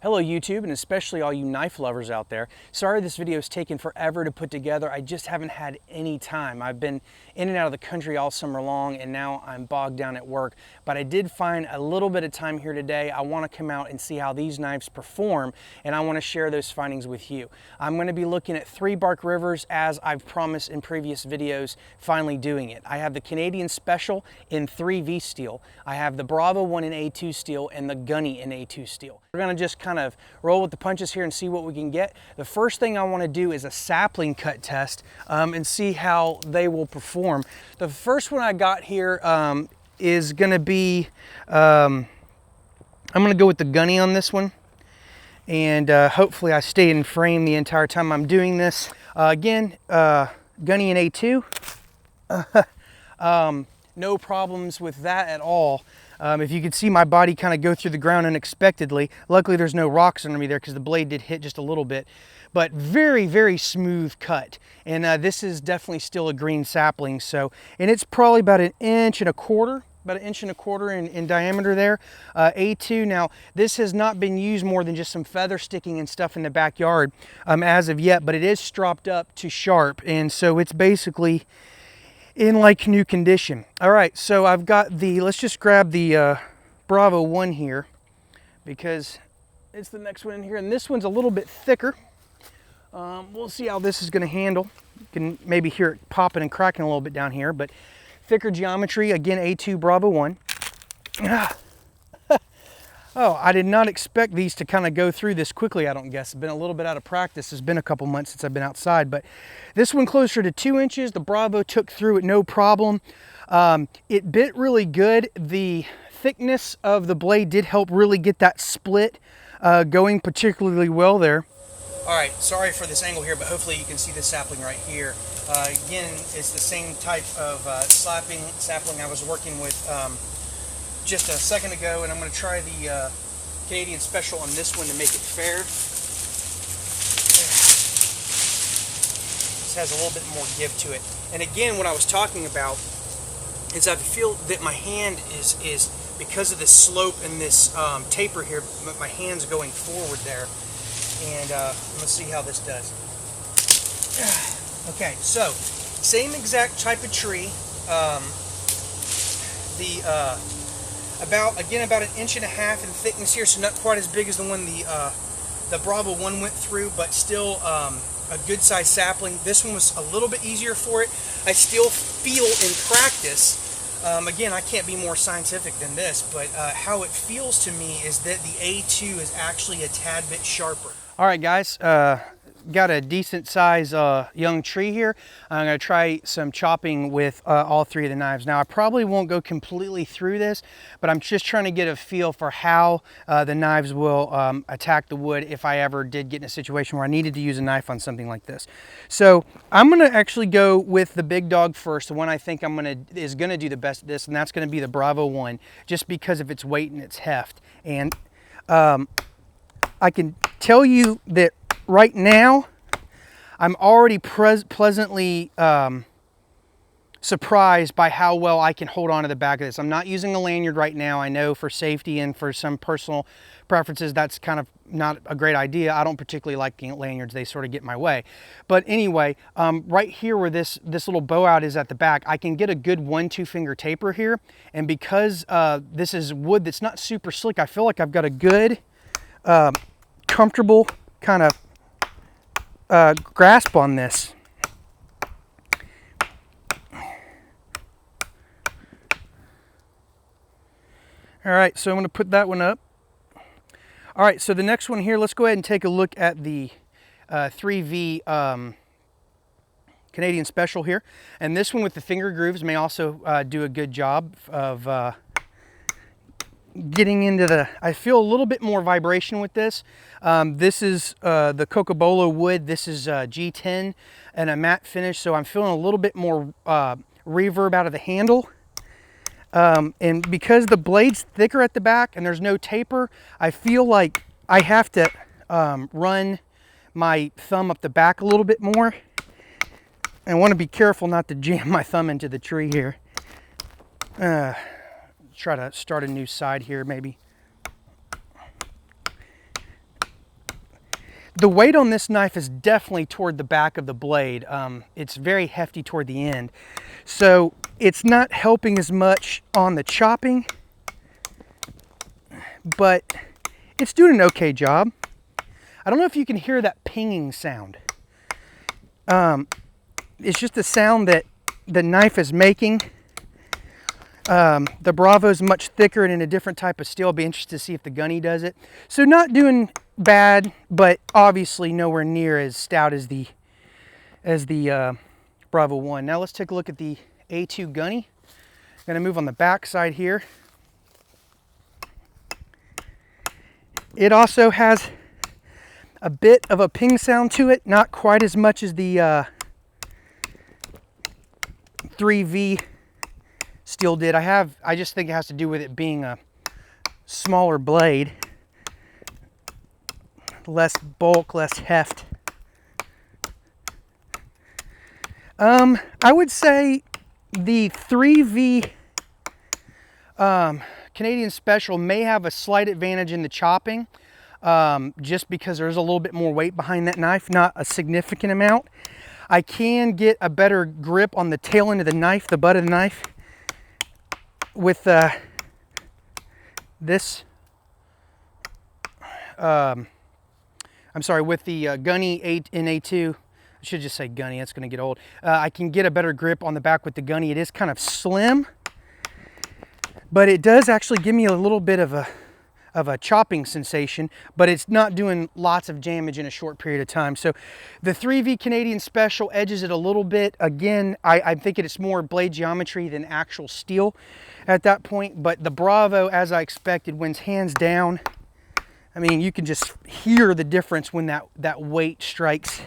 Hello YouTube, and especially all you knife lovers out there. Sorry this video has taken forever to put together. I just haven't had any time. I've been in and out of the country all summer long, and now I'm bogged down at work. But I did find a little bit of time here today. I want to come out and see how these knives perform, and I want to share those findings with you. I'm going to be looking at 3 bark rivers as I've promised in previous videos, finally doing it. I have the Canadian Special in 3V steel. I have the Bravo one in A2 steel and the Gunny in A2 steel. We're going to just kind of roll with the punches here and see what we can get. The first thing I want to do is a sapling cut test and see how they will perform. The first one I got here is going to be, I'm going to go with the Gunny on this one. And hopefully I stay in frame the entire time I'm doing this. Again, Gunny in A2. No problems with that at all. If you could see my body kind of go through the ground unexpectedly. Luckily there's no rocks under me there because the blade did hit just a little bit. But very, very smooth cut. And this is definitely still a green sapling. So, and it's probably about 1.25 inches, about 1.25 inches in diameter there. A2, now this has not been used more than just some feather sticking and stuff in the backyard as of yet, but it is stropped up to sharp. And so it's basically in like new condition. All right, so I've got the, let's just grab the Bravo one here because it's the next one in here, and this one's a little bit thicker. We'll see how this is going to handle. You can maybe hear it popping and cracking a little bit down here, but thicker geometry, again, A2 Bravo one. Oh, I did not expect these to kind of go through this quickly, I don't guess. I've been a little bit out of practice. It's been a couple months since I've been outside, but this one closer to 2 inches. The Bravo took through it no problem. It bit really good. The thickness of the blade did help really get that split going particularly well there. All right, sorry for this angle here, but hopefully you can see the sapling right here. Again, it's the same type of sapling I was working with just a second ago, and I'm going to try the Canadian Special on this one to make it fair. This has a little bit more give to it. And again, what I was talking about is I feel that my hand is because of this slope and this taper here, my hand's going forward there. And let's see how this does. Okay, so same exact type of tree. About 1.5 inches in thickness here, so not quite as big as the one the Bravo one went through, but still a good sized sapling. This one was a little bit easier for it. I still feel in practice, again, I can't be more scientific than this, but how it feels to me is that the A2 is actually a tad bit sharper. All right, guys, got a decent size young tree here. I'm going to try some chopping with all 3 of the knives. Now I probably won't go completely through this, but I'm just trying to get a feel for how the knives will attack the wood if I ever did get in a situation where I needed to use a knife on something like this. So I'm going to actually go with the big dog first, the one I think is going to do the best at this, and that's going to be the Bravo one, just because of its weight and its heft. And I can tell you that right now, I'm already pleasantly surprised by how well I can hold on to the back of this. I'm not using a lanyard right now. I know for safety and for some personal preferences, that's kind of not a great idea. I don't particularly like lanyards. They sort of get in my way. But anyway, right here where this little bow out is at the back, I can get a good 1-2 finger taper here. And because this is wood that's not super slick, I feel like I've got a good, comfortable kind of grasp on this. All right, so I'm going to put that one up. All right, so the next one here, let's go ahead and take a look at the 3V Canadian Special here. And this one with the finger grooves may also do a good job of getting into the, I feel a little bit more vibration with this. This is the Cocobolo wood. This is G10 and a matte finish, so I'm feeling a little bit more reverb out of the handle. And because the blade's thicker at the back and there's no taper, I feel like I have to run my thumb up the back a little bit more. And I want to be careful not to jam my thumb into the tree here. Try to start a new side here maybe. The weight on this knife is definitely toward the back of the blade. It's very hefty toward the end. So it's not helping as much on the chopping, but it's doing an okay job. I don't know if you can hear that pinging sound. It's just the sound that the knife is making. The Bravo is much thicker and in a different type of steel. I'll be interested to see if the Gunny does it. So not doing bad, but obviously nowhere near as stout as the Bravo 1. Now let's take a look at the A2 Gunny. I'm going to move on the back side here. It also has a bit of a ping sound to it, not quite as much as the 3V steel did. I just think it has to do with it being a smaller blade, less bulk, less heft. I would say the 3V Canadian Special may have a slight advantage in the chopping, just because there's a little bit more weight behind that knife, not a significant amount. I can get a better grip on the tail end of the knife, the butt of the knife, with this, I'm sorry, with the Gunny 8 in A2. I should just say Gunny, that's going to get old. I can get a better grip on the back with the Gunny. It is kind of slim, but it does actually give me a little bit of a chopping sensation, but it's not doing lots of damage in a short period of time. So the 3V Canadian Special edges it a little bit. Again, I'm thinking it's more blade geometry than actual steel at that point, but the Bravo, as I expected, wins hands down. I mean, you can just hear the difference when that weight strikes.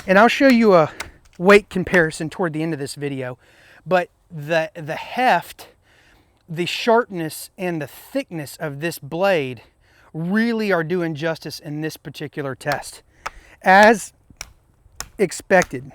And I'll show you a weight comparison toward the end of this video, but the heft, the sharpness, and the thickness of this blade really are doing justice in this particular test, as expected.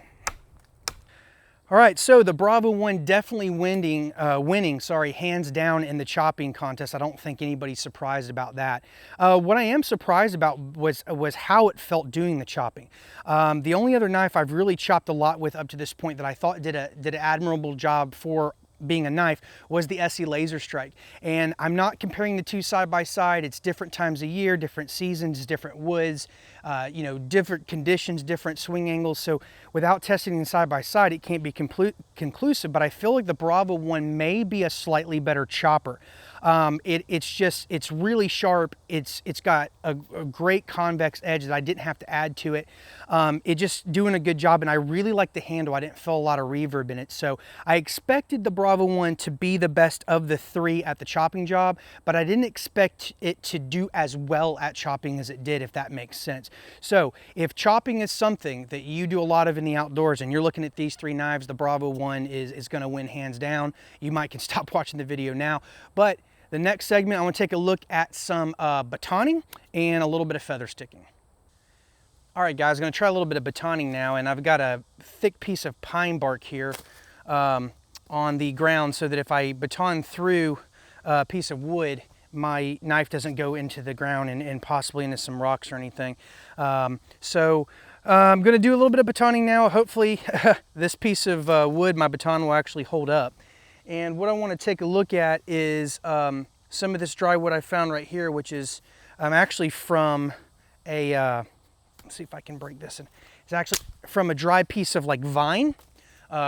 All right, so the Bravo 1 definitely winning, hands down in the chopping contest. I don't think anybody's surprised about that. What I am surprised about was how it felt doing the chopping. The only other knife I've really chopped a lot with up to this point that I thought did an admirable job for being a knife was the SE Laser Strike. And I'm not comparing the two side by side. It's different times of year, different seasons, different woods, you know, different conditions, different swing angles. So without testing them side by side, it can't be conclusive, but I feel like the Bravo 1 may be a slightly better chopper. It's really sharp. It's got a great convex edge that I didn't have to add to it. It just doing a good job, and I really like the handle. I didn't feel a lot of reverb in it. So I expected the Bravo 1 to be the best of the three at the chopping job, but I didn't expect it to do as well at chopping as it did, if that makes sense. So if chopping is something that you do a lot of in the outdoors and you're looking at these three knives, the Bravo 1 is going to win hands down. You might can stop watching the video now, but the next segment, I want to take a look at some batoning and a little bit of feather sticking. All right, guys, I'm going to try a little bit of batoning now, and I've got a thick piece of pine bark here on the ground so that if I baton through a piece of wood, my knife doesn't go into the ground and possibly into some rocks or anything. I'm going to do a little bit of batoning now. Hopefully this piece of wood, my baton, will actually hold up. And what I want to take a look at is some of this dry wood I found right here, which is actually from a, let's see if I can break this in. It's actually from a dry piece of like vine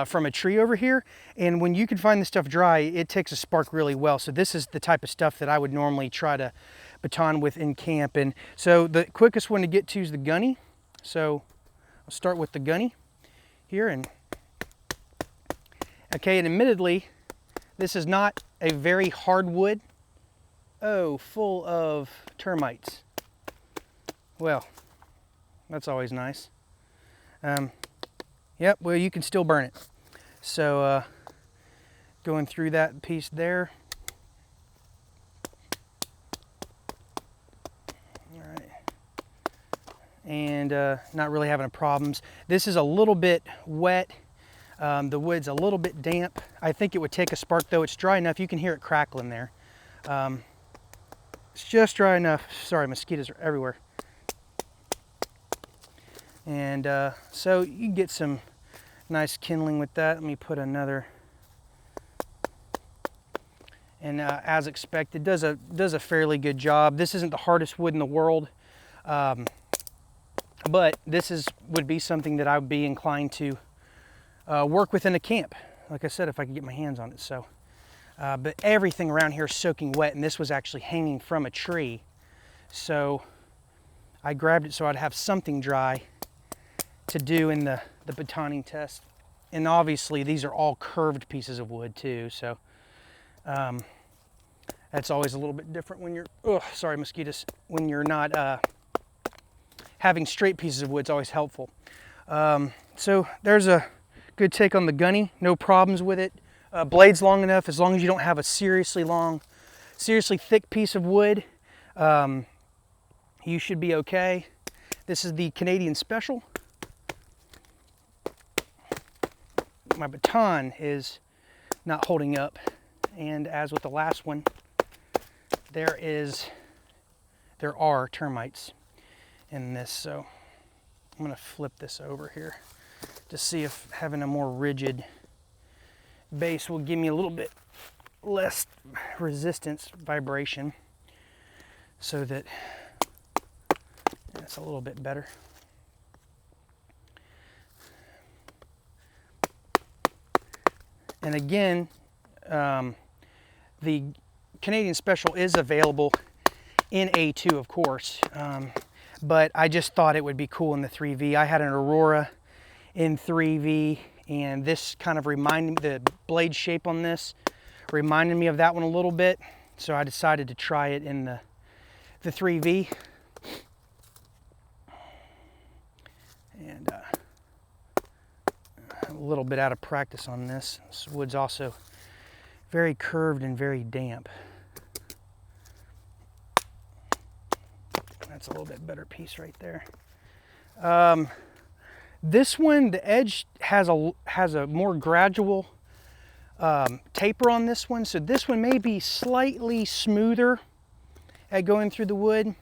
from a tree over here. And when you can find this stuff dry, it takes a spark really well. So this is the type of stuff that I would normally try to baton with in camp. And so the quickest one to get to is the Gunny. So I'll start with the Gunny here. And okay, and admittedly, this is not a very hard wood. Oh, full of termites. Well, that's always nice. Yep, well, you can still burn it. So going through that piece there. All right. And not really having problems. This is a little bit wet. The wood's a little bit damp. I think it would take a spark, though. It's dry enough. You can hear it crackling there. It's just dry enough. Sorry, mosquitoes are everywhere. And so you get some nice kindling with that. Let me put another. And as expected, does a fairly good job. This isn't the hardest wood in the world, but this would be something that I would be inclined to work with in a camp. Like I said, if I could get my hands on it. So, but everything around here is soaking wet, and this was actually hanging from a tree. So I grabbed it so I'd have something dry to do in the batoning test. And obviously these are all curved pieces of wood too, so that's always a little bit different when you're, oh, sorry mosquitoes, when you're not having straight pieces of wood. It's always helpful. So there's a good take on the Gunny, no problems with it. Blade's long enough, as long as you don't have a seriously thick piece of wood, you should be okay. This is the Canadian Special. My baton is not holding up, and as with the last one, there are termites in this, so I'm going to flip this over here to see if having a more rigid base will give me a little bit less resistance vibration, so that it's a little bit better. And again, the Canadian Special is available in A2, of course, but I just thought it would be cool in the 3V. I had an Aurora in 3V, and this kind of reminded me, the blade shape on this reminded me of that one a little bit, so I decided to try it in the 3V. And a little bit out of practice on this. This wood's also very curved and very damp. That's a little bit better piece right there. This one, the edge has a more gradual taper on this one, so this one may be slightly smoother at going through the wood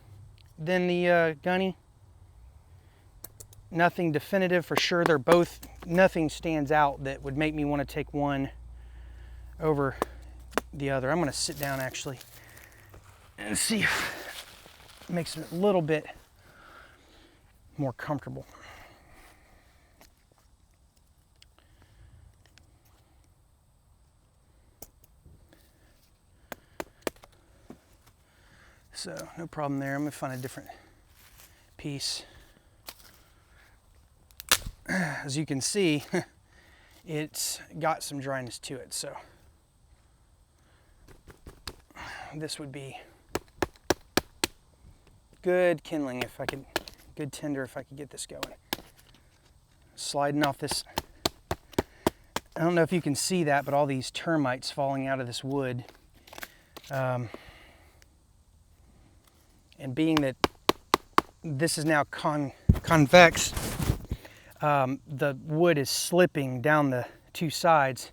than the Gunny. Nothing definitive for sure. They're both, nothing stands out that would make me want to take one over the other. I'm going to sit down actually and see if it makes it a little bit more comfortable. So no problem there. I'm going to find a different piece. As you can see, it's got some dryness to it, so this would be good kindling if I could, good tinder if I could get this going. Sliding off this, I don't know if you can see that, but all these termites falling out of this wood. And being that this is now convex, the wood is slipping down the two sides,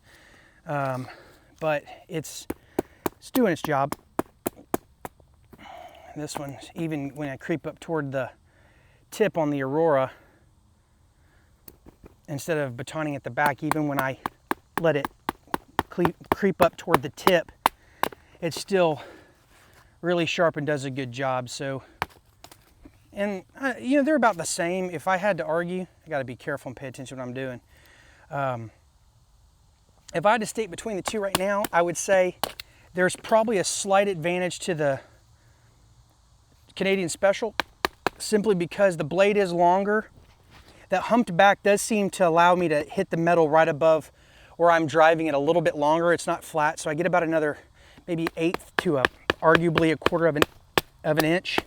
but it's doing its job. This one, even when I creep up toward the tip on the Aurora, instead of batoning at the back, even when I let it creep up toward the tip, it's still really sharp and does a good job. So, and you know, they're about the same. If I had to argue, I got to be careful and pay attention to what I'm doing. If I had to state between the two right now, I would say there's probably a slight advantage to the Canadian Special, simply because the blade is longer. That humped back does seem to allow me to hit the metal right above where I'm driving it a little bit longer. It's not flat, so I get about another maybe 1/8 to arguably 1/4 of an inch.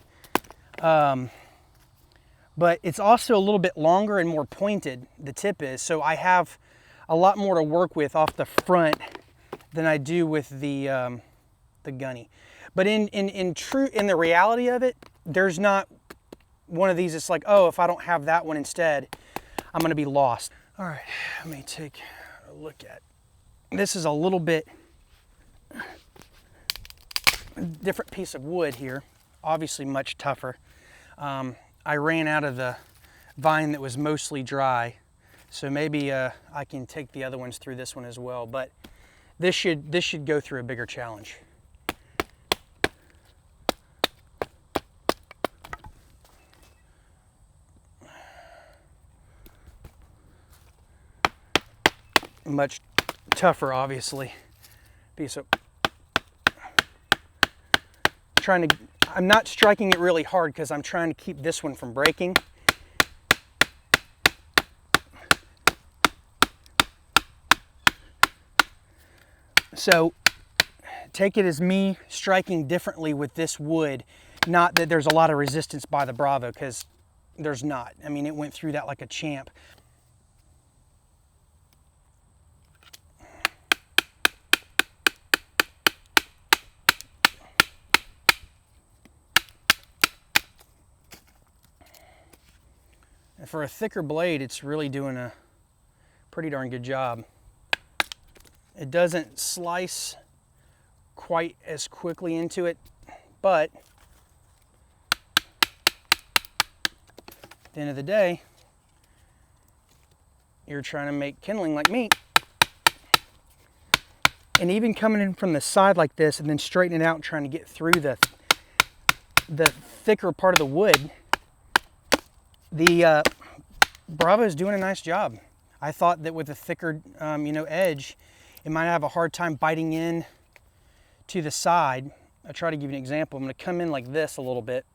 But it's also a little bit longer and more pointed, the tip is, so I have a lot more to work with off the front than I do with the Gunny. But in the reality of it, there's not one of these. It's like, oh, if I don't have that one instead, I'm going to be lost. All right, let me take a look at. This is a little bit different piece of wood here. Obviously much tougher. I ran out of the vine that was mostly dry. So maybe I can take the other ones through this one as well, but this should go through a bigger challenge. Much tougher, obviously. So I'm not striking it really hard because I'm trying to keep this one from breaking. So take it as me striking differently with this wood, not that there's a lot of resistance by the Bravo, because there's not. I mean, it went through that like a champ. And for a thicker blade, it's really doing a pretty darn good job. It doesn't slice quite as quickly into it, but at the end of the day, you're trying to make kindling like me. And even coming in from the side like this and then straightening it out and trying to get through the thicker part of the wood, the Bravo is doing a nice job. I thought that with a thicker edge, it might have a hard time biting in to the side. I'll try to give you an example. I'm going to come in like this a little bit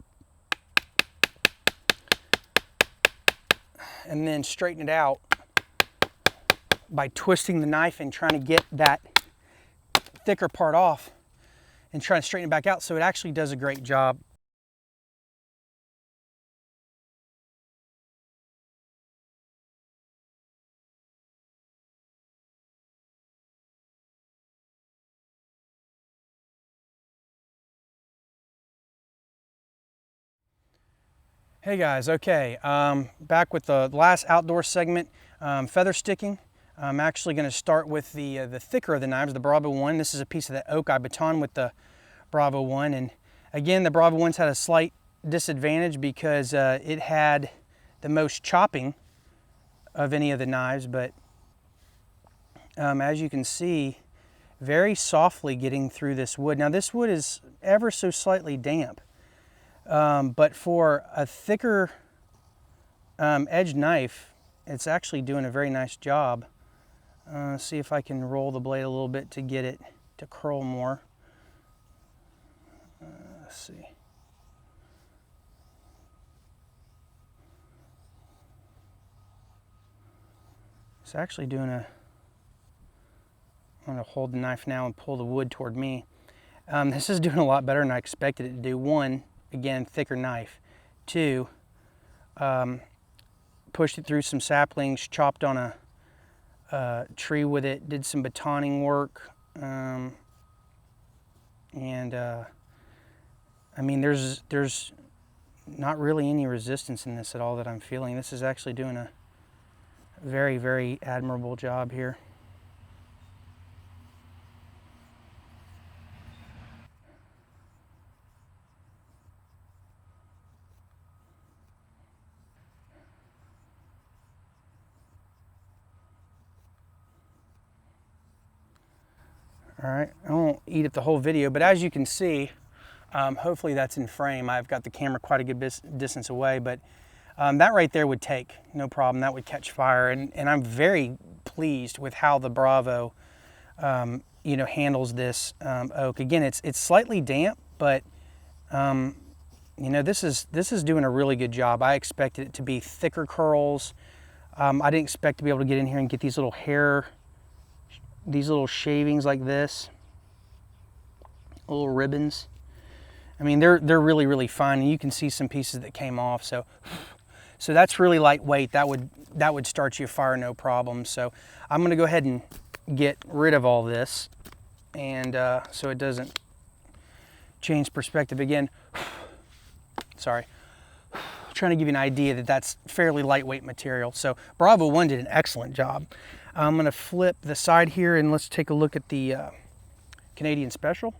and then straighten it out by twisting the knife and trying to get that thicker part off and trying to straighten it back out, so it actually does a great job. Hey guys, okay, back with the last outdoor segment, feather sticking. I'm actually going to start with the thicker of the knives, the Bravo 1. This is a piece of the oak I baton with the Bravo 1, and again, the Bravo 1's had a slight disadvantage because it had the most chopping of any of the knives, but as you can see, very softly getting through this wood. Now this wood is ever so slightly damp. But for a thicker edged knife, it's actually doing a very nice job. See if I can roll the blade a little bit to get it to curl more. Let's see. It's actually doing a... I'm going to hold the knife now and pull the wood toward me. This is doing a lot better than I expected it to do. One, again, thicker knife. Two, pushed it through some saplings, chopped on a tree with it, did some batoning work, and I mean, there's not really any resistance in this at all that I'm feeling. This is actually doing a very, very admirable job here. All right, I won't eat up the whole video, but as you can see, hopefully that's in frame. I've got the camera quite a good distance away, but that right there would take, no problem. That would catch fire, and I'm very pleased with how the Bravo, handles this oak. Again, it's slightly damp, but this is doing a really good job. I expected it to be thicker curls. I didn't expect to be able to get in here and get these little these little shavings like this, little ribbons. I mean, they're really, really fine, and you can see some pieces that came off. So that's really lightweight. That would start you a fire, no problem. So I'm going to go ahead and get rid of all this, and so it doesn't change perspective again. Sorry. Trying to give you an idea that that's fairly lightweight material. So Bravo 1 did an excellent job. I'm going to flip the side here and let's take a look at the Canadian Special.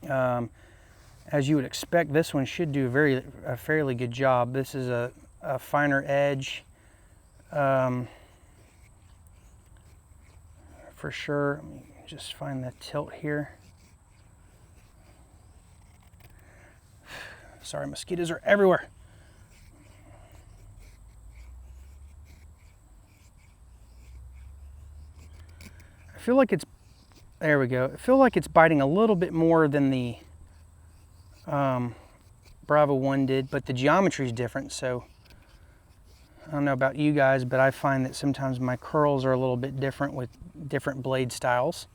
As you would expect, this one should do a fairly good job. This is a a finer edge. For sure. Let me just find the tilt here. Sorry, mosquitoes are everywhere. I feel like it's, there we go. I feel like it's biting a little bit more than the Bravo 1 did, but the geometry is different, so I don't know about you guys, but I find that sometimes my curls are a little bit different with different blade styles.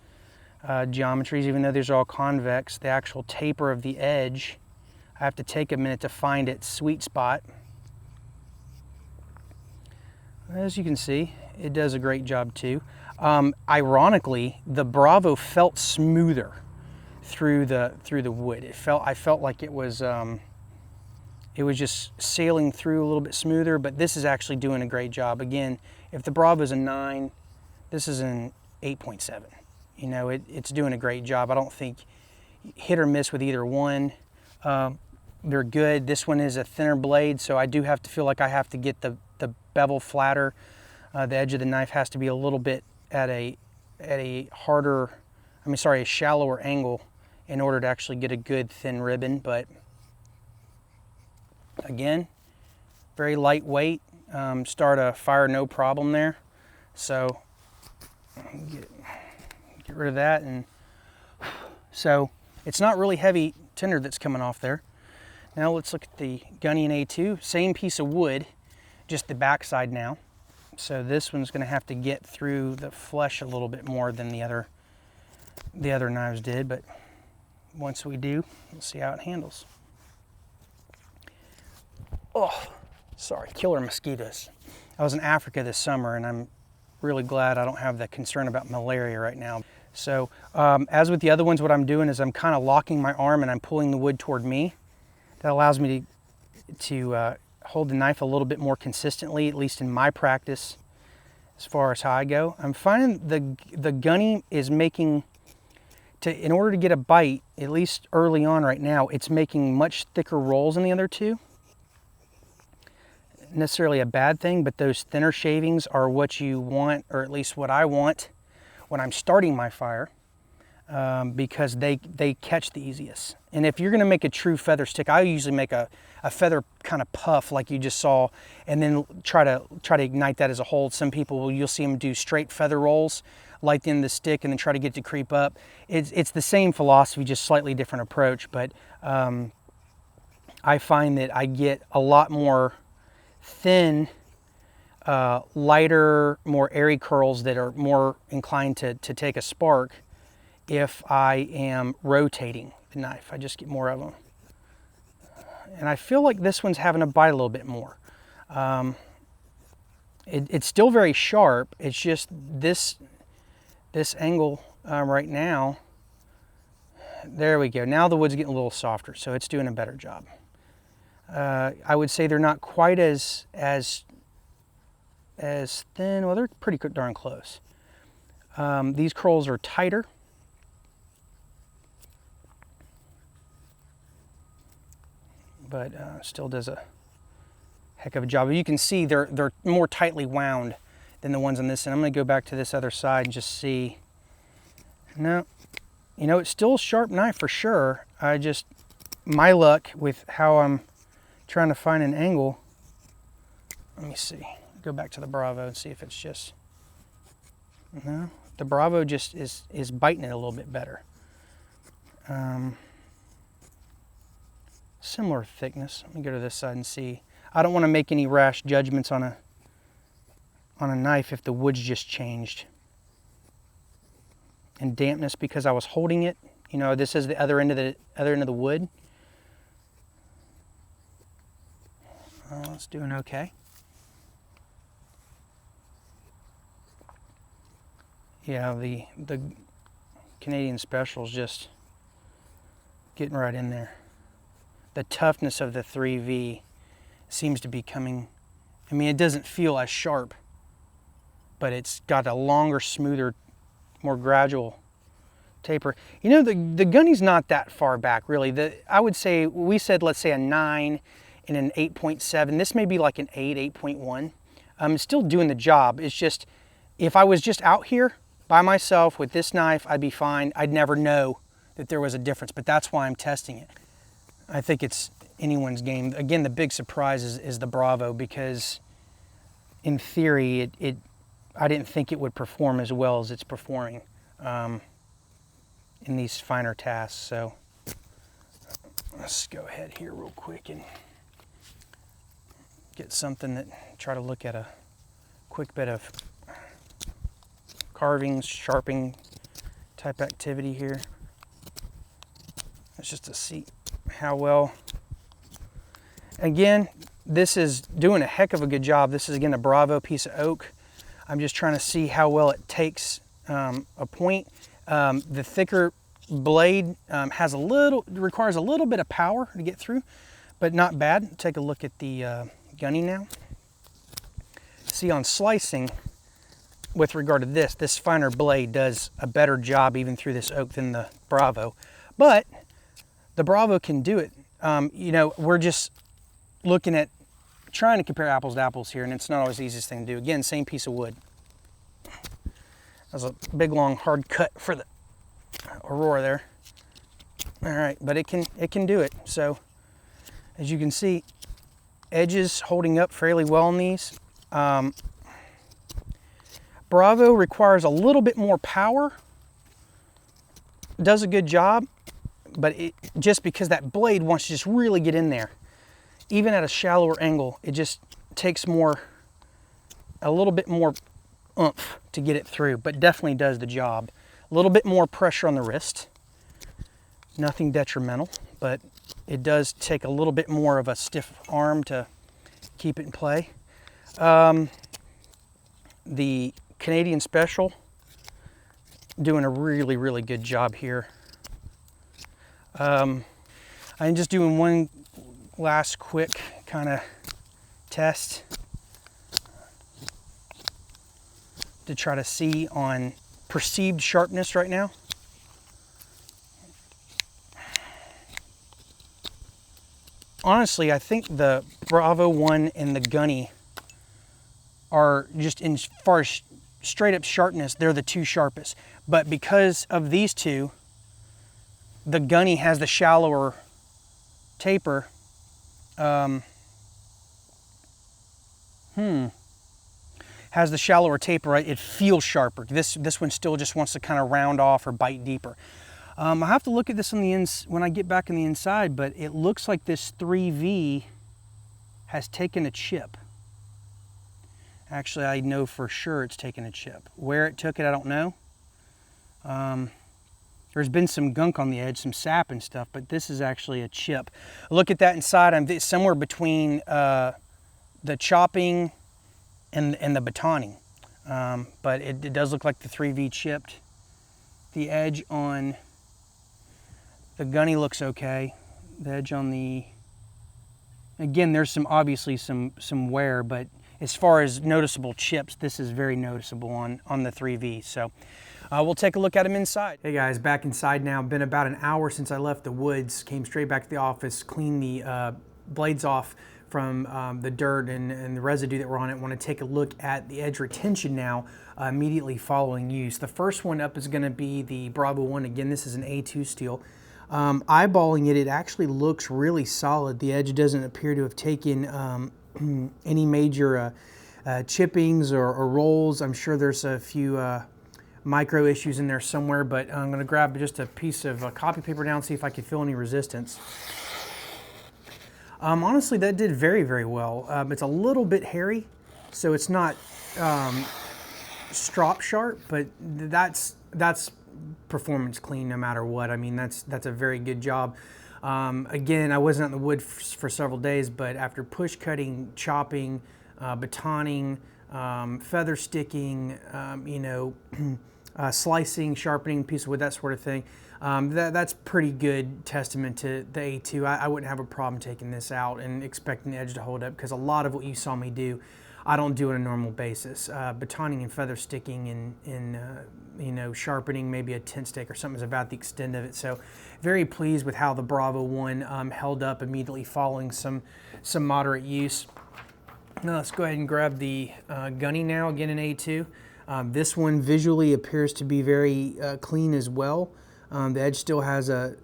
Geometries, even though these are all convex, the actual taper of the edge, I have to take a minute to find its sweet spot. As you can see, it does a great job too. Ironically, the Bravo felt smoother through the wood. I felt like it was just sailing through a little bit smoother, but this is actually doing a great job. Again, if the Bravo is a 9, this is an 8.7. You know, it's doing a great job. I don't think hit or miss with either one. They're good. This one is a thinner blade, so I do have to feel like I have to get the bevel flatter. The edge of the knife has to be a little bit at a harder, a shallower angle in order to actually get a good thin ribbon. But again, very lightweight. Start a fire no problem there. So get rid of that. And so it's not really heavy tinder that's coming off there. Now let's look at the Gunny and A2. Same piece of wood, just the backside now. So this one's going to have to get through the flesh a little bit more than the other knives did, but once we do, we'll see how it handles. Oh, sorry, killer mosquitoes. I was in Africa this summer, and I'm really glad I don't have the concern about malaria right now. So as with the other ones, what I'm doing is I'm kind of locking my arm and I'm pulling the wood toward me. That allows me to hold the knife a little bit more consistently, at least in my practice, as far as how I go. I'm finding the Gunny is making, in order to get a bite, at least early on right now, it's making much thicker rolls than the other two. Necessarily a bad thing, but those thinner shavings are what you want, or at least what I want when I'm starting my fire, because they catch the easiest. And if you're gonna make a true feather stick, I usually make a feather kind of puff like you just saw, and then try to ignite that as a hold. Some people, you'll see them do straight feather rolls, light the end of the stick, and then try to get it to creep up. It's the same philosophy, just slightly different approach, but I find that I get a lot more thin, lighter, more airy curls that are more inclined to take a spark if I am rotating the knife. I just get more of them. And I feel like this one's having a bite a little bit more. It's still very sharp. It's just this angle right now. There we go. Now the wood's getting a little softer, so it's doing a better job. I would say they're not quite as thin. Well, they're pretty darn close. These curls are tighter. But still does a heck of a job. You can see they're more tightly wound than the ones on this end. I'm going to go back to this other side and just see. No, you know, it's still a sharp knife for sure. My luck with how I'm trying to find an angle. Let me see. Go back to the Bravo and see if it's just, no, the Bravo just is biting it a little bit better. Similar thickness. Let me go to this side and see. I don't want to make any rash judgments on a knife if the wood's just changed. And dampness, because I was holding it. You know, this is the other end of the wood. It's doing okay. Yeah, the Canadian Special is just getting right in there. The toughness of the 3V seems to be coming. I mean, it doesn't feel as sharp, but it's got a longer, smoother, more gradual taper. You know, the Gunny's not that far back, really. I would say, we said, let's say a 9, in an 8.7. This may be like an 8.1. It's still doing the job. It's just, if I was just out here by myself with this knife, I'd be fine. I'd never know that there was a difference, but that's why I'm testing it. I think it's anyone's game. Again, the big surprise is the Bravo, because in theory, I didn't think it would perform as well as it's performing in these finer tasks. So let's go ahead here real quick and get something that, try to look at a quick bit of carving, sharpening type activity here. It's just to see how well. Again, this is doing a heck of a good job. This is, again, a Bravo piece of oak. I'm just trying to see how well it takes a point. The thicker blade requires a little bit of power to get through, but not bad. Take a look at the Gunny now. See, on slicing, with regard to this finer blade does a better job even through this oak than the Bravo. But the Bravo can do it. You know, we're just looking at trying to compare apples to apples here, and it's not always the easiest thing to do. Again, same piece of wood. That's a big, long, hard cut for the Aurora there. All right, but it can do it. So, as you can see, edges holding up fairly well on these. Bravo requires a little bit more power. Does a good job, but just because that blade wants to just really get in there. Even at a shallower angle, it just takes a little bit more oomph to get it through, but definitely does the job. A little bit more pressure on the wrist. Nothing detrimental, but it does take a little bit more of a stiff arm to keep it in play. The Canadian Special doing a really, really good job here. I'm just doing one last quick kind of test to try to see on perceived sharpness right now. Honestly, I think the Bravo 1 and the Gunny are just, in far as straight up sharpness, they're the two sharpest. But because of these two, the Gunny has the shallower taper. Has the shallower taper, right? It feels sharper. This one still just wants to kind of round off or bite deeper. I have to look at this on the when I get back on the inside, but it looks like this 3V has taken a chip. Actually, I know for sure it's taken a chip. Where it took it, I don't know. There's been some gunk on the edge, some sap and stuff, but this is actually a chip. Look at that inside. I'm somewhere between the chopping and the batoning. But it does look like the 3V chipped. The edge on the Gunny looks okay. The edge on the, again, there's obviously some wear, but as far as noticeable chips, this is very noticeable on the 3V. So we'll take a look at them inside. Hey guys, back inside now. Been about an hour since I left the woods. Came straight back to the office, cleaned the blades off from the dirt and the residue that were on it. Want to take a look at the edge retention now immediately following use. The first one up is going to be the Bravo 1. Again, this is an A2 steel. Eyeballing it, it actually looks really solid. The edge doesn't appear to have taken any major chippings or rolls. I'm sure there's a few micro issues in there somewhere, but I'm going to grab just a piece of copy paper now and see if I can feel any resistance. Honestly, that did very, very well. It's a little bit hairy, so it's not strop sharp, but that's performance clean no matter what. I mean, that's a very good job. Again, I wasn't out in the wood for several days, but after push cutting, chopping, batoning, feather sticking, you know, slicing, sharpening, piece of wood, that sort of thing. That's pretty good testament to the A2. I wouldn't have a problem taking this out and expecting the edge to hold up, because a lot of what you saw me do, I don't do on a normal basis. Batoning and feather sticking and you know, sharpening maybe a tent stake or something is about the extent of it. So very pleased with how the Bravo 1 held up immediately following some moderate use. Now let's go ahead and grab the Gunny now, again in A2. This one visually appears to be very clean as well. The edge still has a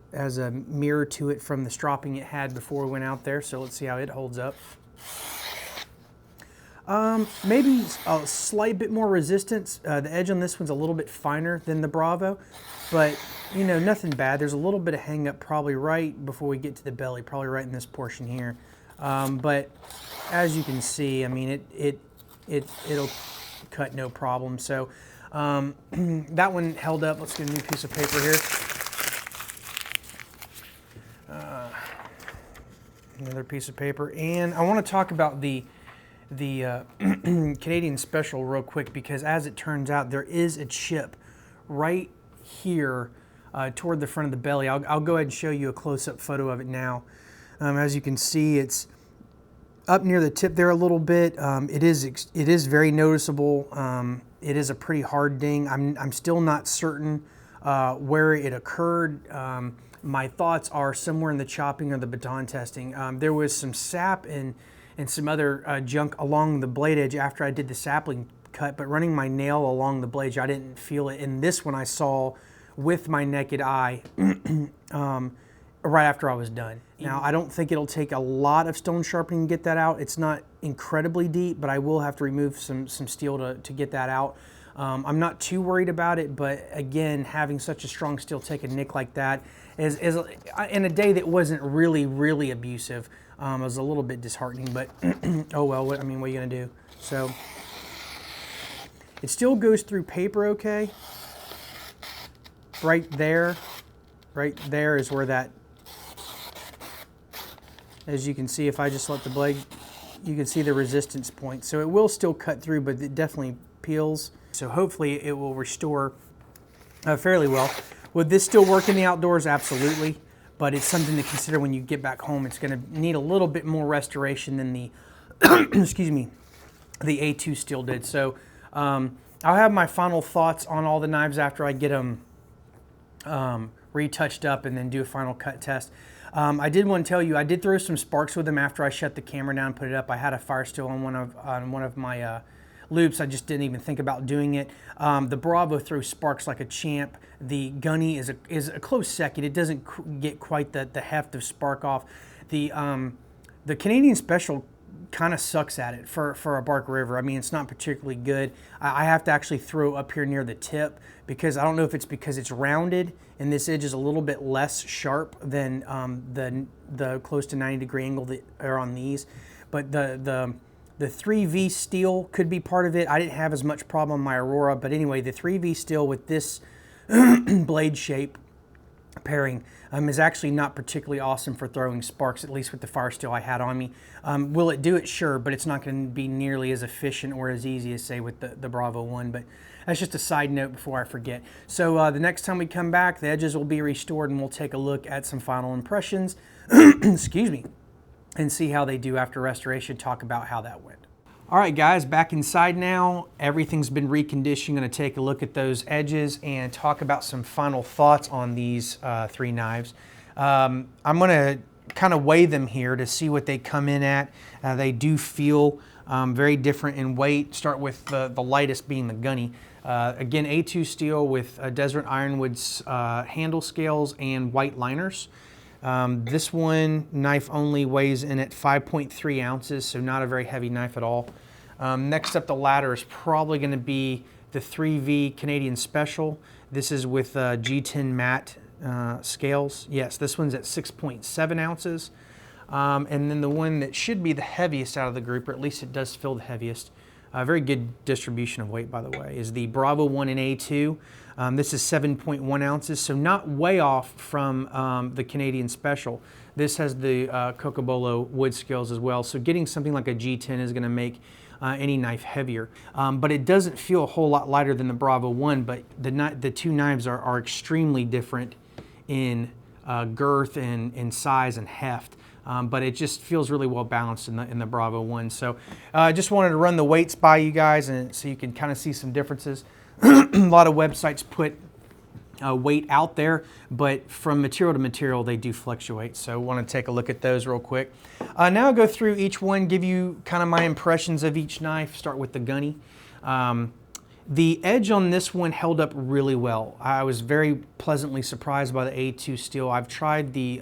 mirror to it from the stropping it had before we went out there, so let's see how it holds up. Maybe a slight bit more resistance. The edge on this one's a little bit finer than the Bravo, but you know, nothing bad. There's a little bit of hang up probably right before we get to the belly, probably right in this portion here. But as you can see, I mean, it'll cut no problem. So that one held up. Let's get a new piece of paper here. Another piece of paper, and I want to talk about the Canadian Special real quick, because as it turns out, there is a chip right here toward the front of the belly. I'll go ahead and show you a close-up photo of it now. As you can see, it's up near the tip there a little bit. It is very noticeable. It is a pretty hard ding. I'm still not certain where it occurred. My thoughts are somewhere in the chopping or the baton testing. There was some sap and some other junk along the blade edge after I did the sapling cut, but running my nail along the blade edge, I didn't feel it. And this one I saw with my naked eye right after I was done. Now, I don't think it'll take a lot of stone sharpening to get that out. It's not incredibly deep, but I will have to remove some steel to get that out. I'm not too worried about it, but again, having such a strong steel take a nick like that is in a day that wasn't really abusive. It was a little bit disheartening, but oh well, I mean, what are you gonna do? So it still goes through paper okay. Right there is where that, as you can see, if I just let the blade, you can see the resistance point. So it will still cut through, but it definitely peels. So hopefully it will restore fairly well. Would this still work in the outdoors? Absolutely. But it's something to consider when you get back home. It's going to need a little bit more restoration than the, excuse me, the A2 steel did. So I'll have my final thoughts on all the knives after I get them retouched up and then do a final cut test. I did want to tell you, I did throw some sparks with them after I shut the camera down and put it up. I had a fire still on one of my loops. I just didn't even think about doing it. The Bravo throws sparks like a champ. The Gunny is a close second. It doesn't get quite the heft of spark off. The Canadian Special kind of sucks at it for a Bark River. I mean, it's not particularly good. I have to actually throw up here near the tip, because I don't know if it's because it's rounded and this edge is a little bit less sharp than the close to 90-degree angle that are on these. But the 3V steel could be part of it. I didn't have as much problem on my Aurora, but anyway, the 3V steel with this blade shape pairing is actually not particularly awesome for throwing sparks, at least with the fire steel I had on me. Will it do it? Sure, but it's not going to be nearly as efficient or as easy as, say, with the Bravo 1. But that's just a side note before I forget. So the next time we come back, the edges will be restored, and we'll take a look at some final impressions, excuse me, and see how they do after restoration, talk about how that went. All right, guys, back inside now. Everything's been reconditioned. Going to take a look at those edges and talk about some final thoughts on these three knives. I'm going to kind of weigh them here to see what they come in at. They do feel very different in weight. Start with the lightest being the Gunny. Again, A2 steel with Desert Ironwood's handle scales and white liners. This one, knife only, weighs in at 5.3 ounces, so not a very heavy knife at all. Next up the ladder is probably going to be the 3V Canadian Special. This is with G10 matte scales. Yes, this one's at 6.7 ounces. And then the one that should be the heaviest out of the group, or at least it does feel the heaviest, very good distribution of weight, by the way, is the Bravo 1 in A2. This is 7.1 ounces, so not way off from the Canadian Special. This has the Cocobolo wood scales as well, so getting something like a G10 is going to make any knife heavier. But it doesn't feel a whole lot lighter than the Bravo 1, but the two knives are extremely different in girth and size and heft. But it just feels really well balanced in the Bravo 1. So I just wanted to run the weights by you guys, and so you can kind of see some differences. A lot of websites put weight out there, but from material to material they do fluctuate. So I want to take a look at those real quick. Now I'll go through each one, give you kind of my impressions of each knife. Start with the Gunny. The edge on this one held up really well. I was very pleasantly surprised by the A2 steel. I've tried the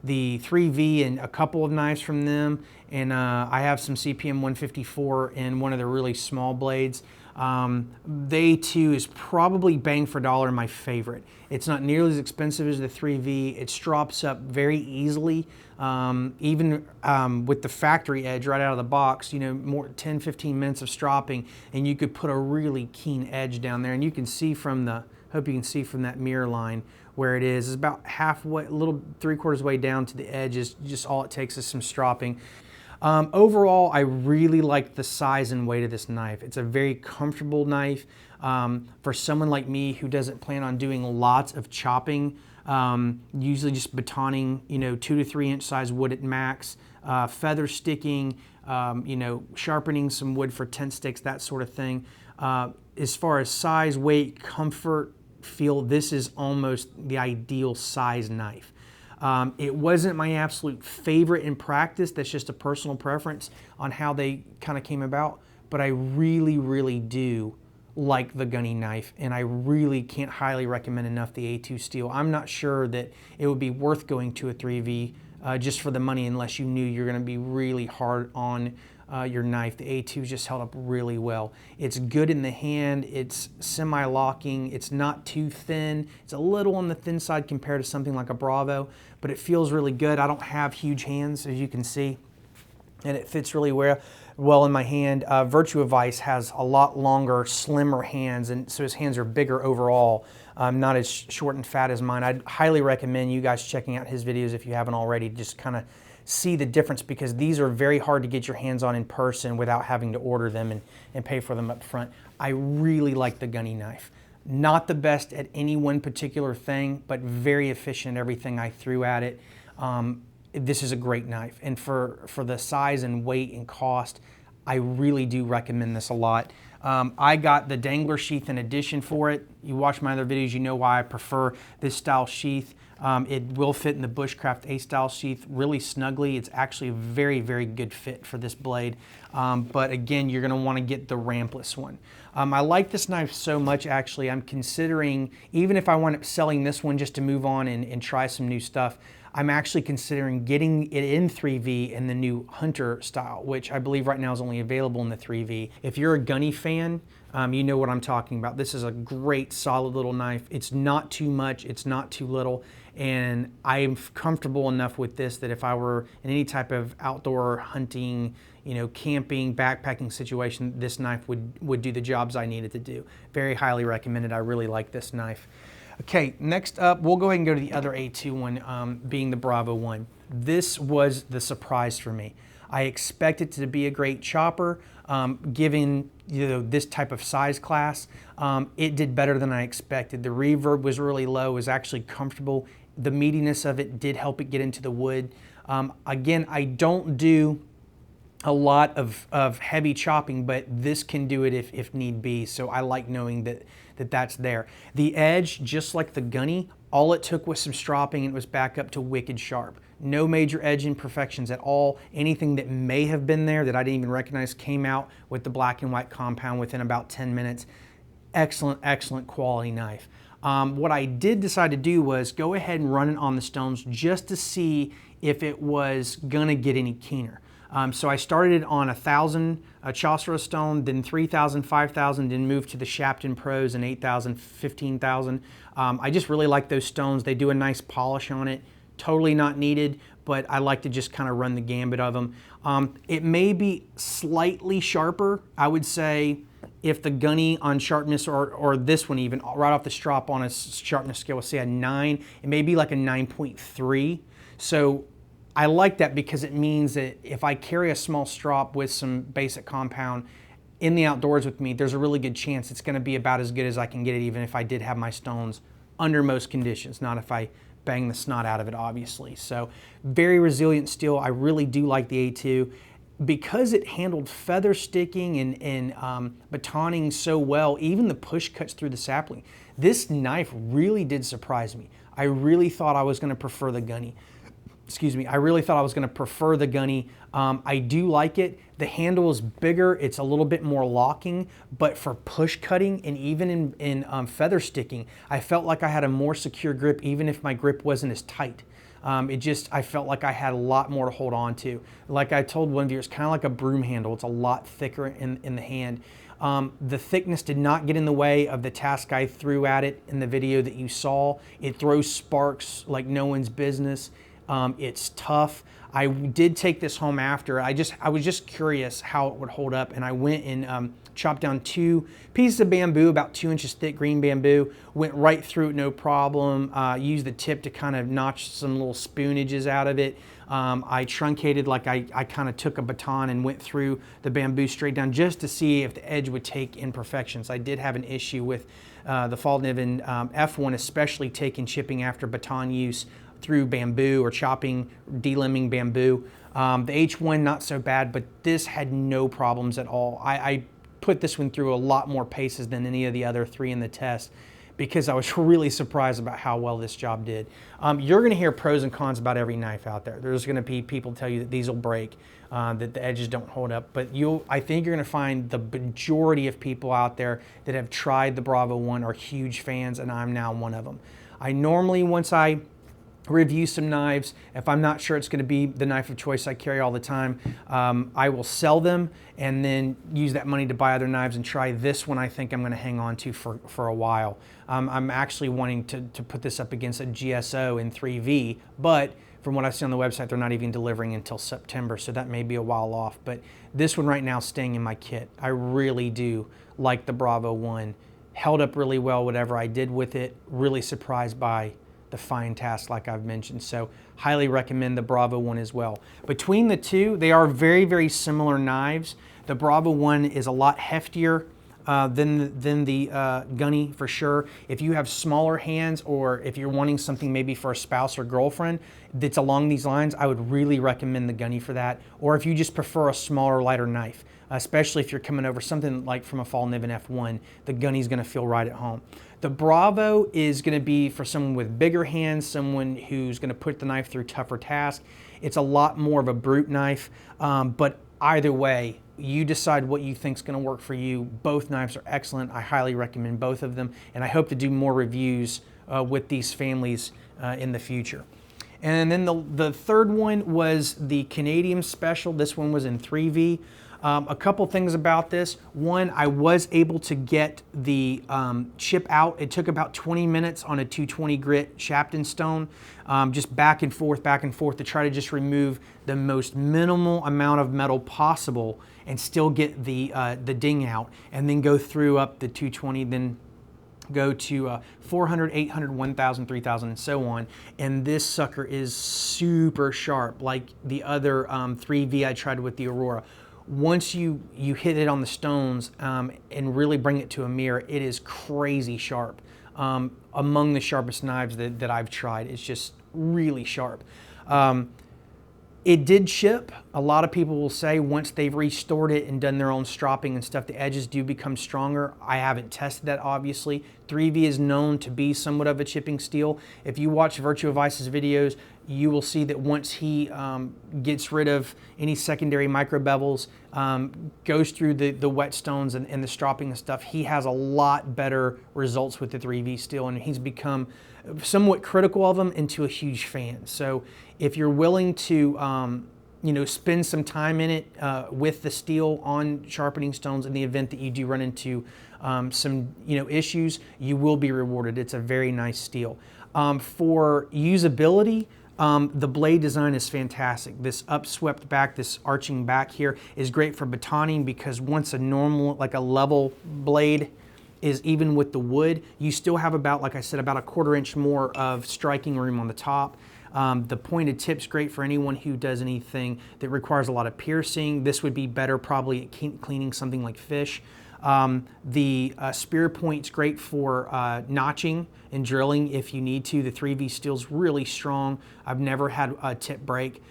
3V and a couple of knives from them, and I have some CPM 154 in one of the really small blades. The A2 is probably bang for dollar my favorite. It's not nearly as expensive as the 3V. It strops up very easily, even with the factory edge right out of the box, you know, more 10-15 minutes of stropping, and you could put a really keen edge down there. And you can see from the, hope you can see from that mirror line where it is. It's about halfway, a little 3/4 way down to the edge. Is just all it takes is some stropping. Overall, I really like the size and weight of this knife. It's a very comfortable knife. For someone like me who doesn't plan on doing lots of chopping, usually just batoning, you know, 2 to 3 inch size wood at max, feather sticking, you know, sharpening some wood for tent sticks, that sort of thing. As far as size, weight, comfort, feel, this is almost the ideal size knife. It wasn't my absolute favorite in practice. That's just a personal preference on how they kind of came about. But I really, really do like the Gunny knife, and I really can't highly recommend enough the A2 steel. I'm not sure that it would be worth going to a 3V just for the money unless you knew you're going to be really hard on your knife. The A2 just held up really well. It's good in the hand. It's semi-locking. It's not too thin. It's a little on the thin side compared to something like a Bravo, but it feels really good. I don't have huge hands, as you can see, and it fits really well in my hand. Virtua Vice has a lot longer, slimmer hands, and so his hands are bigger overall, not as short and fat as mine. I'd highly recommend you guys checking out his videos if you haven't already, just kind of see the difference, because these are very hard to get your hands on in person without having to order them and pay for them up front. I really like the Gunny knife. Not the best at any one particular thing, but very efficient everything I threw at it. This is a great knife, and for the size and weight and cost, I really do recommend this a lot. I got the dangler sheath in addition for it. You watch my other videos, you know why I prefer this style sheath. It will fit in the Bushcraft A-style sheath really snugly. It's actually a very, very good fit for this blade. But again, you're gonna wanna get the rampless one. I like this knife so much, actually, I'm considering, even if I wind up selling this one just to move on and try some new stuff, I'm actually considering getting it in 3V in the new Hunter style, which I believe right now is only available in the 3V. If you're a Gunny fan, you know what I'm talking about. This is a great, solid little knife. It's not too much, it's not too little, and I'm comfortable enough with this that if I were in any type of outdoor hunting, you know, camping, backpacking situation, this knife would do the jobs I needed to do. Very highly recommended. I really like this knife. Okay, next up, we'll go ahead and go to the other A2 one, being the Bravo 1. This was the surprise for me. I expected it to be a great chopper, given, you know, this type of size class. It did better than I expected. The reverb was really low, it was actually comfortable. The meatiness of it did help it get into the wood. Again, I don't do a lot of heavy chopping, but this can do it if need be, so I like knowing that's there. The edge, just like the Gunny, all it took was some stropping and it was back up to wicked sharp. No major edge imperfections at all. Anything that may have been there that I didn't even recognize came out with the black and white compound within about 10 minutes. Excellent, excellent quality knife. What I did decide to do was go ahead and run it on the stones just to see if it was gonna get any keener. So I started it on 1,000 Chaucer stone, then 3,000, 5,000, then moved to the Shapton Pros and 8,000, 15,000. I just really like those stones. They do a nice polish on it. Totally not needed, but I like to just kind of run the gambit of them. It may be slightly sharper. I would say if the Gunny on sharpness, or this one even, right off the strop on a sharpness scale, say a 9, it may be like a 9.3. So I like that because it means that if I carry a small strop with some basic compound in the outdoors with me, there's a really good chance it's going to be about as good as I can get it, even if I did have my stones under most conditions, not if I bang the snot out of it, obviously. So very resilient steel. I really do like the A2. Because it handled feather sticking and batoning so well, even the push cuts through the sapling, this knife really did surprise me. I really thought I was going to prefer the Gunny. Excuse me, I really thought I was going to prefer the Gunny. I do like it. The handle is bigger, it's a little bit more locking, but for push cutting and even in feather sticking, I felt like I had a more secure grip even if my grip wasn't as tight. I felt like I had a lot more to hold on to. Like I told one of you, it's kind of like a broom handle. It's a lot thicker in the hand. The thickness did not get in the way of the task I threw at it in the video that you saw. It throws sparks like no one's business. It's tough. I did take this home after. I was just curious how it would hold up, and I went and chopped down 2 pieces of bamboo, about 2 inches thick green bamboo, went right through it, no problem. Used the tip to kind of notch some little spoonages out of it. I truncated, like I kind of took a baton and went through the bamboo straight down just to see if the edge would take imperfections. I did have an issue with the Fall Niven F1, especially taking chipping after baton use through bamboo or chopping, delimbing bamboo. The H1 not so bad, but this had no problems at all. I put this one through a lot more paces than any of the other 3 in the test because I was really surprised about how well this job did. You're going to hear pros and cons about every knife out there. There's going to be people tell you that these will break, that the edges don't hold up, but I think you're going to find the majority of people out there that have tried the Bravo 1 are huge fans, and I'm now one of them. I normally, once I review some knives, if I'm not sure it's going to be the knife of choice I carry all the time, I will sell them and then use that money to buy other knives and try this one I think I'm going to hang on to for a while. I'm actually wanting to put this up against a GSO in 3V, but from what I've seen on the website, they're not even delivering until September, so that may be a while off. But this one right now is staying in my kit. I really do like the Bravo 1. Held up really well, whatever I did with it. Really surprised by the fine task like I've mentioned. So highly recommend the Bravo 1 as well. Between the two, they are very, very similar knives. The Bravo 1 is a lot heftier than the Gunny for sure. If you have smaller hands, or if you're wanting something maybe for a spouse or girlfriend that's along these lines, I would really recommend the Gunny for that. Or if you just prefer a smaller, lighter knife, especially if you're coming over something like from a Fall Niven F1, the Gunny's gonna feel right at home. The Bravo is gonna be for someone with bigger hands, someone who's gonna put the knife through tougher tasks. It's a lot more of a brute knife, but either way, you decide what you think is going to work for you. Both knives are excellent. I highly recommend both of them, and I hope to do more reviews with these families in the future. And then the third one was the Canadian Special. This one was in 3V. A couple things about this. One, I was able to get the chip out. It took about 20 minutes on a 220 grit Shapton stone, just back and forth to try to just remove the most minimal amount of metal possible and still get the ding out, and then go through up the 220, then go to 400, 800, 1000, 3000, and so on. And this sucker is super sharp, like the other 3V I tried with the Aurora. Once you hit it on the stones and really bring it to a mirror, it is crazy sharp. Among the sharpest knives that I've tried. It's just really sharp. It did chip. A lot of people will say once they've restored it and done their own stropping and stuff, the edges do become stronger. I haven't tested that, obviously. 3V is known to be somewhat of a chipping steel. If you watch Virtue of Vice's videos, you will see that once he gets rid of any secondary micro bevels, goes through the whetstones and the stropping and stuff, he has a lot better results with the 3V steel, and he's become somewhat critical of them into a huge fan. So if you're willing to spend some time in it with the steel on sharpening stones in the event that you do run into some issues, you will be rewarded. It's a very nice steel. For usability, The blade design is fantastic. This upswept back, this arching back here is great for batoning, because once a normal, like a level blade is even with the wood, you still have about, like I said, about a 1/4 inch more of striking room on the top. The pointed tip's great for anyone who does anything that requires a lot of piercing. This would be better probably at cleaning something like fish. The spear point's great for notching and drilling if you need to. The 3V steel's really strong. I've never had a tip break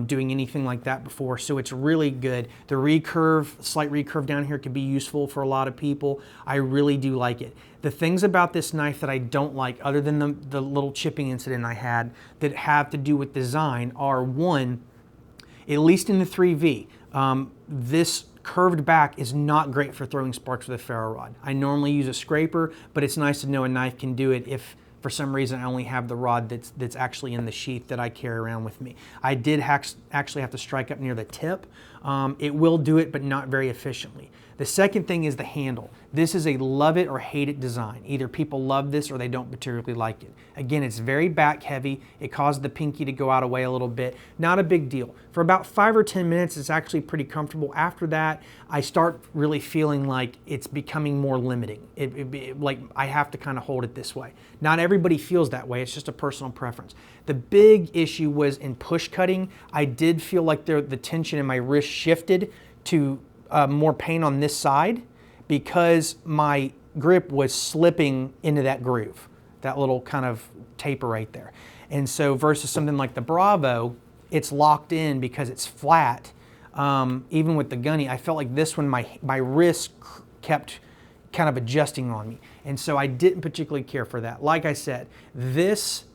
doing anything like that before, so it's really good. The recurve, slight recurve down here, could be useful for a lot of people. I really do like it. The things about this knife that I don't like, other than the little chipping incident I had, that have to do with design are, one, at least in the 3V, this curved back is not great for throwing sparks with a ferro rod. I normally use a scraper, but it's nice to know a knife can do it if for some reason I only have the rod that's actually in the sheath that I carry around with me. I did actually have to strike up near the tip. It will do it, but not very efficiently. The second thing is the handle. This is a love it or hate it design. Either people love this or they don't particularly like it. Again, it's very back heavy. It caused the pinky to go out of way a little bit. Not a big deal. For about 5 or 10 minutes, it's actually pretty comfortable. After that, I start really feeling like it's becoming more limiting. Like I have to kind of hold it this way. Not everybody feels that way. It's just a personal preference. The big issue was in push cutting. I did feel like the tension in my wrist shifted to more pain on this side, because my grip was slipping into that groove, that little kind of taper right there. And so versus something like the Bravo, it's locked in because it's flat. Even with the Gunny, I felt like this one, my wrist kept kind of adjusting on me. And so I didn't particularly care for that. Like I said, this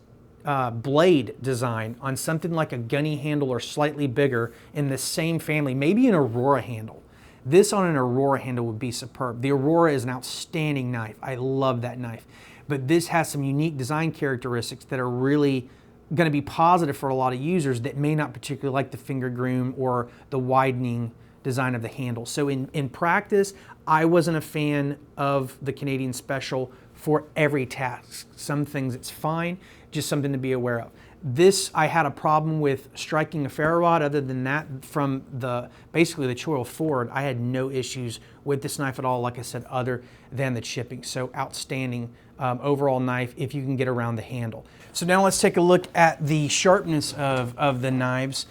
blade design on something like a Gunny handle or slightly bigger in the same family, maybe an Aurora handle. This on an Aurora handle would be superb. The Aurora is an outstanding knife. I love that knife. But this has some unique design characteristics that are really going to be positive for a lot of users that may not particularly like the finger groom or the widening design of the handle. So in practice, I wasn't a fan of the Canadian Special for every task. Some things it's fine, just something to be aware of. This, I had a problem with striking a ferro rod. Other than that, from basically the choil forward, I had no issues with this knife at all, like I said, other than the chipping. So outstanding overall knife if you can get around the handle. So now let's take a look at the sharpness of the knives.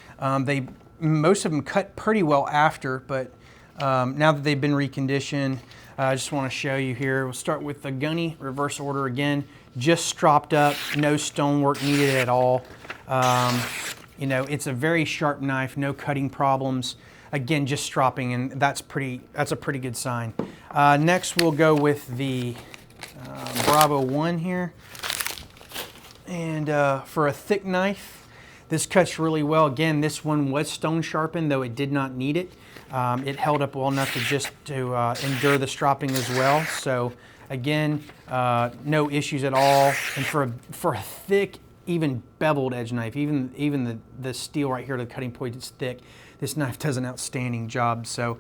Most of them cut pretty well after, but now that they've been reconditioned, I just want to show you here. We'll start with the Gunny, reverse order again. Just stropped up, no stonework needed at all. You know, it's a very sharp knife, no cutting problems. Again, just stropping, and that's a pretty good sign. Next, we'll go with the Bravo 1 here. And for a thick knife, this cuts really well. Again, this one was stone sharpened, though it did not need it. It held up well enough to endure the stropping as well. So again, no issues at all. And for a thick, even beveled edge knife, even the steel right here, the cutting point is thick. This knife does an outstanding job. So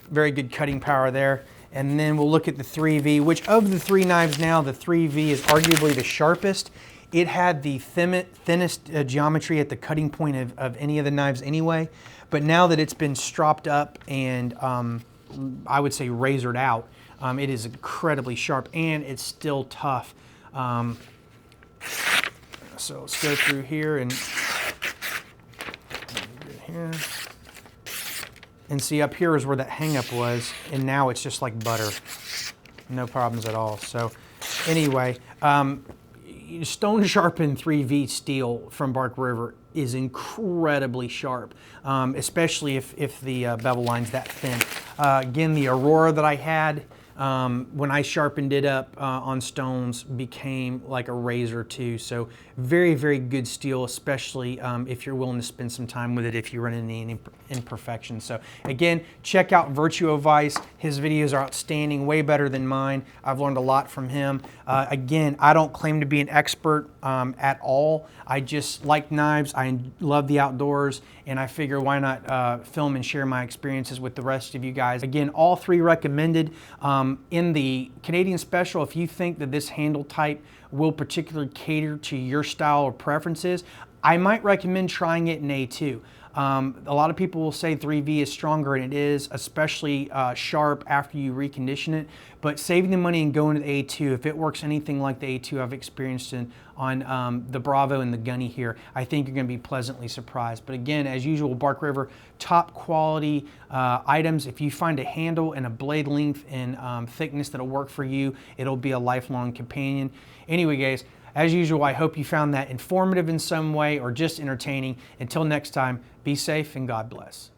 very good cutting power there. And then we'll look at the 3V, which of the three knives now, the 3V is arguably the sharpest. It had the thinnest geometry at the cutting point of any of the knives anyway. But now that it's been stropped up and I would say razored out, it is incredibly sharp and it's still tough. So let's go through here and see, up here is where that hang up was, and now it's just like butter. No problems at all. So anyway, stone sharpened 3V steel from Bark River is incredibly sharp, especially if the bevel line's that thin. Again, the Aurora that I had, when I sharpened it up on stones, became like a razor too. So very, very good steel, especially if you're willing to spend some time with it if you run into any imperfections. So again, check out Virtuo Vice. His videos are outstanding, way better than mine. I've learned a lot from him. Again, I don't claim to be an expert at all. I just like knives. I love the outdoors, and I figure why not film and share my experiences with the rest of you guys. Again, all three recommended. In the Canadian Special, if you think that this handle type will particularly cater to your style or preferences, I might recommend trying it in A2. A lot of people will say 3V is stronger, and it is, especially sharp after you recondition it. But saving the money and going to the A2, if it works anything like the A2 I've experienced on the Bravo and the Gunny here, I think you're going to be pleasantly surprised. But again, as usual, Bark River, top quality items. If you find a handle and a blade length and thickness that'll work for you, it'll be a lifelong companion. Anyway, guys, as usual, I hope you found that informative in some way or just entertaining. Until next time, be safe and God bless.